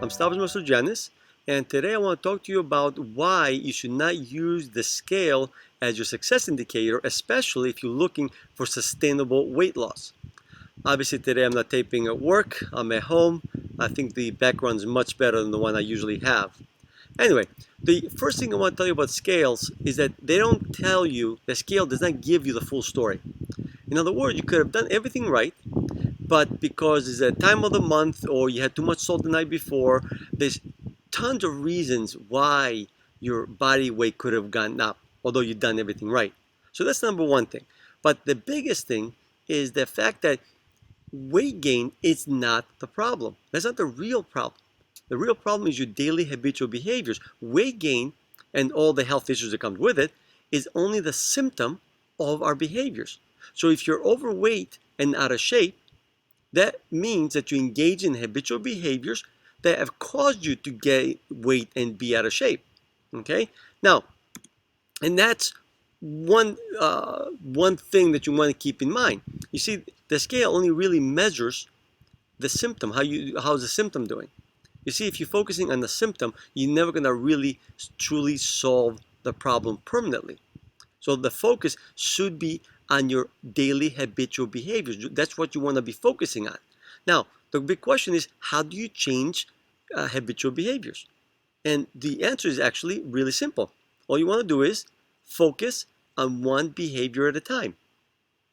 I'm Stavros Mastrogiannis, and today I want to talk to you about why you should not use the scale as your success indicator, especially if you're looking for sustainable weight loss. Obviously, today I'm not taping at work, I'm at home. I think the background is much better than the one I usually have. Anyway, the first thing I want to tell you about scales is that they don't tell you, the scale does not give you the full story. In other words, you could have done everything right, but because it's a time of the month or you had too much salt the night before, there's tons of reasons why your body weight could have gone up, although you've done everything right. So that's number one thing. But the biggest thing is the fact that weight gain is not the problem. That's not the real problem. The real problem is your daily habitual behaviors. Weight gain and all the health issues that come with it is only the symptom of our behaviors. So if you're overweight and out of shape, that means that you engage in habitual behaviors that have caused you to gain weight and be out of shape. Okay? Now, and that's one thing that you want to keep in mind. You see, the scale only really measures the symptom. How's the symptom doing? You see, if you're focusing on the symptom, you're never going to really truly solve the problem permanently. So the focus should be on your daily habitual behaviors. That's what you want to be focusing on. Now, the big question is, how do you change habitual behaviors? And the answer is actually really simple. All you want to do is focus on one behavior at a time.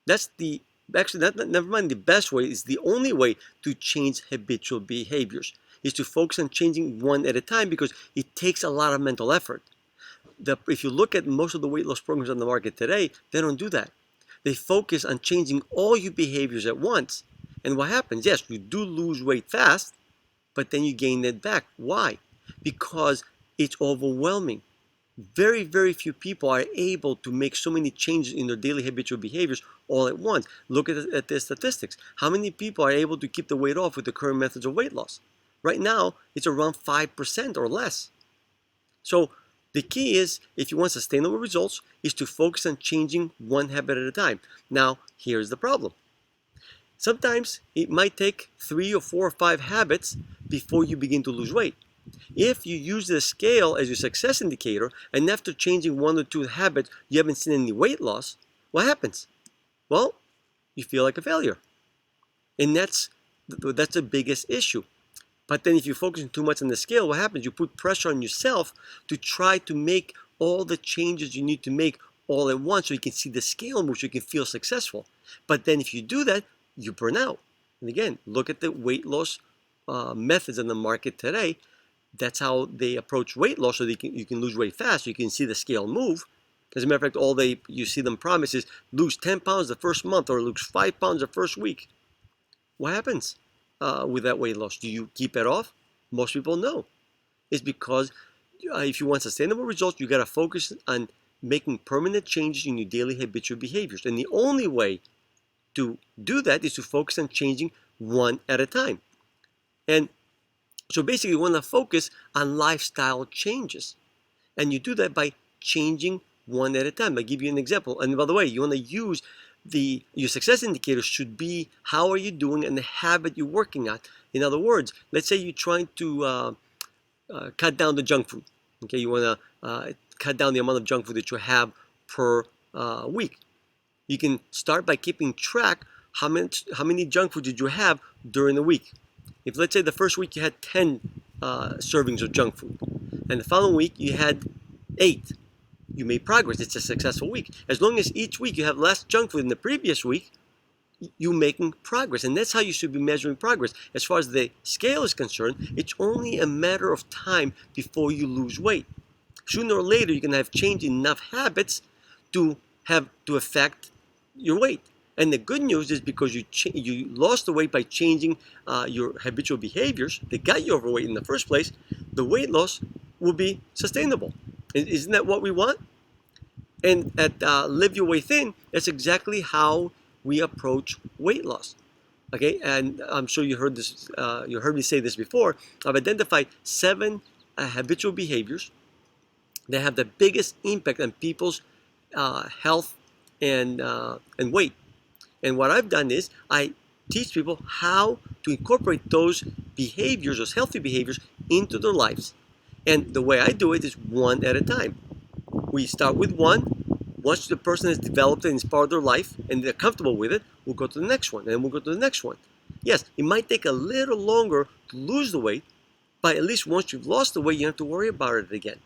That's the, actually, never mind the best way, is the only way to change habitual behaviors, is to focus on changing one at a time because it takes a lot of mental effort. If you look at most of the weight loss programs on the market today, they don't do that. They focus on changing all your behaviors at once. And what happens? Yes, you do lose weight fast, but then you gain it back. Why? Because it's overwhelming. Very, very few people are able to make so many changes in their daily habitual behaviors all at once. Look at the statistics. How many people are able to keep the weight off with the current methods of weight loss? Right now, it's around 5% or less. So the key is, if you want sustainable results, is to focus on changing one habit at a time. Now, here's the problem. Sometimes it might take 3 or 4 or 5 habits before you begin to lose weight. If you use the scale as your success indicator, and after changing 1 or 2 habits, you haven't seen any weight loss, what happens? Well, you feel like a failure. And that's the biggest issue. But then if you're focusing too much on the scale, what happens? You put pressure on yourself to try to make all the changes you need to make all at once so you can see the scale move, so you can feel successful. But then if you do that, you burn out. And again, look at the weight loss methods in the market today. That's how they approach weight loss, so you can lose weight fast, so you can see the scale move. As a matter of fact, you see them promise is lose 10 pounds the first month or lose 5 pounds the first week. What happens with that weight loss? Do you keep it off? Most people know. It's because if you want sustainable results, you got to focus on making permanent changes in your daily habitual behaviors. And the only way to do that is to focus on changing one at a time. And so basically, you want to focus on lifestyle changes. And you do that by changing one at a time. I'll give you an example. And by the way, you want to use your success indicators should be how are you doing and the habit you're working on. In other words, let's say you're trying to cut down the junk food. Okay, you want to cut down the amount of junk food that you have per week. You can start by keeping track how many junk food did you have during the week. If let's say the first week you had 10 servings of junk food, and the following week you had 8, you made progress. It's a successful week. As long as each week you have less junk food than the previous week, you're making progress. And that's how you should be measuring progress. As far as the scale is concerned, it's only a matter of time before you lose weight. Sooner or later, you can have changed enough habits to affect your weight. And the good news is because you lost the weight by changing your habitual behaviors that got you overweight in the first place, the weight loss will be sustainable. Isn't that what we want? And at Live Your Way Thin, that's exactly how we approach weight loss. Okay, and I'm sure you heard this. You heard me say this before. I've identified 7 habitual behaviors that have the biggest impact on people's health and weight. And what I've done is I teach people how to incorporate those behaviors, those healthy behaviors, into their lives. And the way I do it is one at a time. We start with one. Once the person has developed it and it's part of their life and they're comfortable with it, we'll go to the next one, and then we'll go to the next one. Yes, it might take a little longer to lose the weight, but at least once you've lost the weight, you don't have to worry about it again.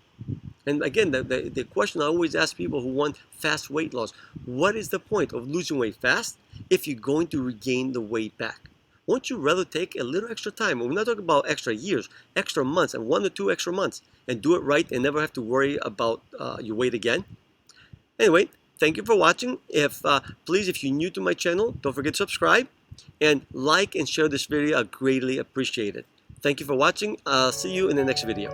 And again, the question I always ask people who want fast weight loss, what is the point of losing weight fast if you're going to regain the weight back? Won't you rather take a little extra time? We're not talking about extra years, extra months, and 1 or 2 extra months, and do it right and never have to worry about your weight again? Anyway, thank you for watching. Please, if you're new to my channel, don't forget to subscribe and like and share this video. I greatly appreciate it. Thank you for watching. I'll see you in the next video.